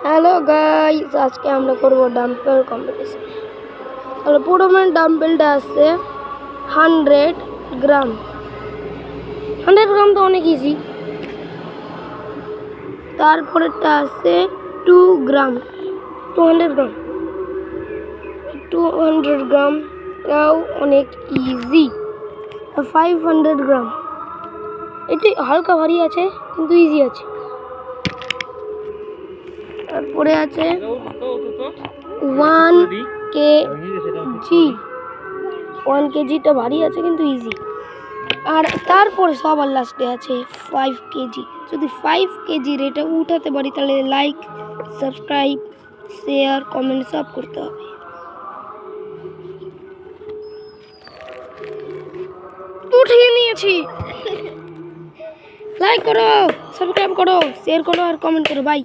Hello guys, আজকে আমরা করব ডাম্বেল কম্পিটিশন। তাহলে প্রথমে ডাম্বেলটা আছে 100 গ্রাম। 100 গ্রাম তো অনেক ইজি। তারপরেরটা আছে 2 গ্রাম, 200 গ্রাম। 200 গ্রাম এটাও অনেক ইজি। 500 গ্রাম, এটি হালকা ভারী আছে কিন্তু ইজি আছে। তারপরে আছে 1 কেজি। 1 কেজিটা ভারী আছে কিন্তু ইজি। আর তারপরে সবার লাস্টে আছে 5 কেজি। যদি 5 কেজির এটা উঠাতে পারি তাহলে লাইক, সাবস্ক্রাইব, শেয়ার, কমেন্ট সব করতে হবে। উঠিয়ে নিয়েছি। লাইক করো, সাবস্ক্রাইব করো, শেয়ার করো আর কমেন্ট করো। বাই।